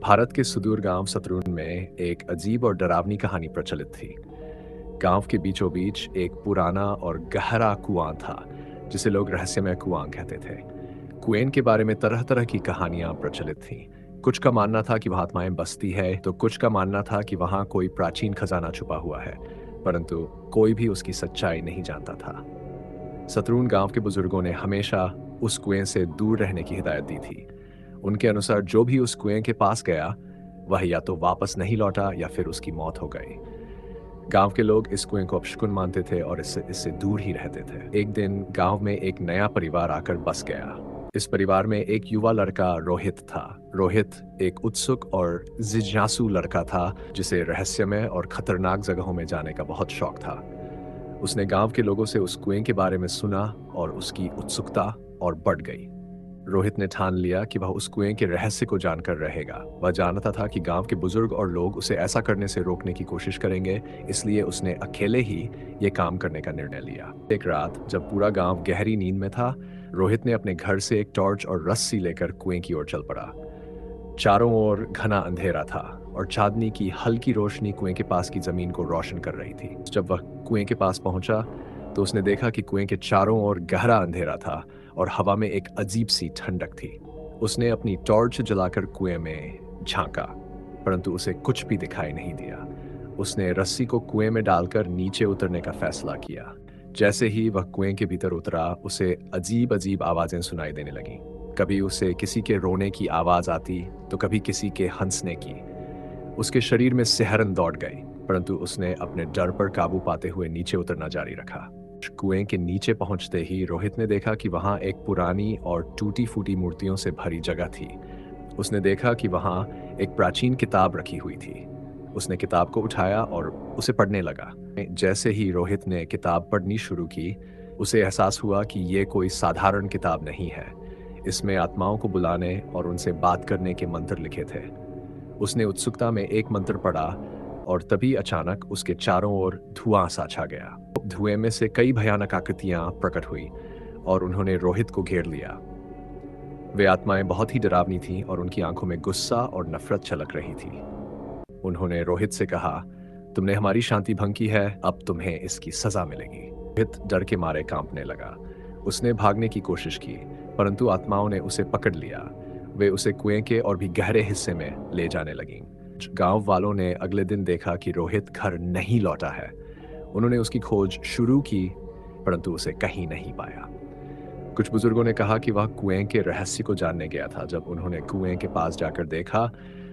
भारत के सुदूर गांव सतरून में एक अजीब और डरावनी कहानी प्रचलित थी। गांव के बीचों बीच एक पुराना और गहरा कुआं था, जिसे लोग रहस्यमय कुआं कहते थे। कुएं के बारे में तरह तरह की कहानियां प्रचलित थीं। कुछ का मानना था कि वहां आत्माएं बसती है, तो कुछ का मानना था कि वहां कोई प्राचीन खजाना छुपा हुआ है, परंतु कोई भी उसकी सच्चाई नहीं जानता था। सतरून गांव के बुजुर्गों ने हमेशा उस कुएं से दूर रहने की हिदायत दी थी। उनके अनुसार जो भी उस कुएं के पास गया, वह या तो वापस नहीं लौटा या फिर उसकी मौत हो गई। गांव के लोग इस कुएं को अपशकुन मानते थे और इससे इससे दूर ही रहते थे। एक दिन गांव में एक नया परिवार आकर बस गया। इस परिवार में एक युवा लड़का रोहित था। रोहित एक उत्सुक और जिज्ञासु लड़का था, जिसे रहस्यमय और खतरनाक जगहों में जाने का बहुत शौक था। उसने गांव के लोगों से उस कुएं के बारे में सुना और उसकी उत्सुकता और बढ़ गई। रोहित ने ठान लिया कि वह उस कुएं के रहस्य को जानकर रहेगा। वह जानता था कि गांव के बुजुर्ग और लोग उसे ऐसा करने से रोकने की कोशिश करेंगे, इसलिए उसने अकेले ही ये काम करने का निर्णय लिया। एक रात जब पूरा गांव गहरी नींद में था, रोहित ने अपने घर से एक टॉर्च और रस्सी लेकर कुएं की ओर चल पड़ा। चारों ओर घना अंधेरा था और चांदनी की हल्की रोशनी कुएं के पास की जमीन को रोशन कर रही थी। जब वह कुएं के पास पहुंचा, तो उसने देखा कि कुएं के चारों ओर गहरा अंधेरा था और हवा में एक अजीब सी ठंडक थी। उसने अपनी टॉर्च जलाकर कुएं में झांका, परंतु उसे कुछ भी दिखाई नहीं दिया। उसने रस्सी को कुएं में डालकर नीचे उतरने का फैसला किया। जैसे ही वह कुएं के भीतर उतरा, उसे अजीब अजीब आवाजें सुनाई देने लगीं। कभी उसे किसी के रोने की आवाज आती, तो कभी किसी के हंसने की। उसके शरीर में सिहरन दौड़ गई, परंतु उसने अपने डर पर काबू पाते हुए नीचे उतरना जारी रखा। कुएं के नीचे पहुंचते ही रोहित ने देखा कि वहां एक पुरानी और टूटी फूटी मूर्तियों से भरी जगह थी। उसने देखा कि वहां एक प्राचीन किताब रखी हुई थी। उसने किताब को उठाया और उसे पढ़ने लगा। जैसे ही रोहित ने किताब पढ़नी शुरू की, उसे एहसास हुआ कि ये कोई साधारण किताब नहीं है। इसमें आत्माओं को बुलाने और उनसे बात करने के मंत्र लिखे थे। उसने उत्सुकता में एक मंत्र पढ़ा और तभी अचानक उसके चारों ओर धुआं सा छा गया। धुएं में से कई भयानक आकृतियां प्रकट हुई और उन्होंने रोहित को घेर लिया। वे आत्माएं बहुत ही डरावनी थीं और उनकी आंखों में गुस्सा और नफरत छलक रही थी। उन्होंने रोहित से कहा, तुमने हमारी शांति भंग की है, अब तुम्हें इसकी सजा मिलेगी। रोहित डर के मारे कांपने लगा। उसने भागने की कोशिश की, परंतु आत्माओं ने उसे पकड़ लिया। वे उसे कुएं के और भी गहरे हिस्से में ले जाने लगीं। गांव वालों ने अगले दिन देखा कि रोहित घर नहीं लौटा है। उन्होंने उसकी खोज शुरू की, परंतु उसे कहीं नहीं पाया। कुछ बुजुर्गों ने कहा कि वह कुएं के रहस्य को जानने गया था। जब उन्होंने कुएं के पास जाकर देखा,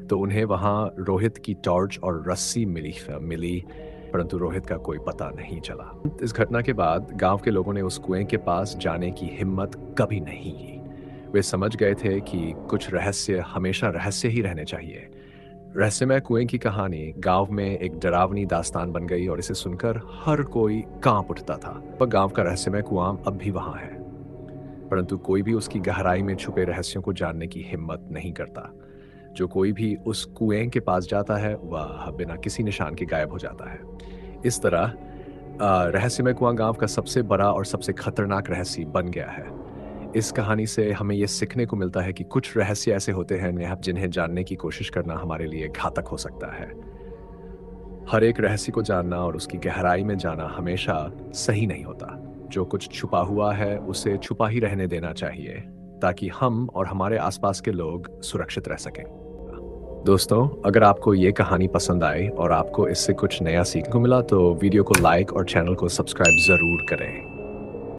तो उन्हें वहां रोहित की टॉर्च और रस्सी मिली, परंतु रोहित का कोई पता नहीं चला। इस घटना के बाद गांव के लोगों ने उस कुएं के पास जाने की हिम्मत कभी नहीं की। वे समझ गए थे कि कुछ रहस्य हमेशा रहस्य ही रहने चाहिए। रहस्यमय कुएं की कहानी गांव में एक डरावनी दास्तान बन गई और इसे सुनकर हर कोई कांप उठता था। वह गांव का रहस्यमय कुआं अब भी वहां है, परंतु कोई भी उसकी गहराई में छुपे रहस्यों को जानने की हिम्मत नहीं करता। जो कोई भी उस कुएं के पास जाता है, वह बिना किसी निशान के गायब हो जाता है। इस तरह रहस्यमय कुआं गांव का सबसे बड़ा और सबसे खतरनाक रहस्य बन गया है। इस कहानी से हमें यह सीखने को मिलता है कि कुछ रहस्य ऐसे होते हैं जिन्हें जानने की कोशिश करना हमारे लिए घातक हो सकता है। हर एक रहस्य को जानना और उसकी गहराई में जाना हमेशा सही नहीं होता। जो कुछ छुपा हुआ है, उसे छुपा ही रहने देना चाहिए, ताकि हम और हमारे आसपास के लोग सुरक्षित रह सकें। दोस्तों, अगर आपको ये कहानी पसंद आई और आपको इससे कुछ नया सीखने को मिला, तो वीडियो को लाइक और चैनल को सब्सक्राइब ज़रूर करें।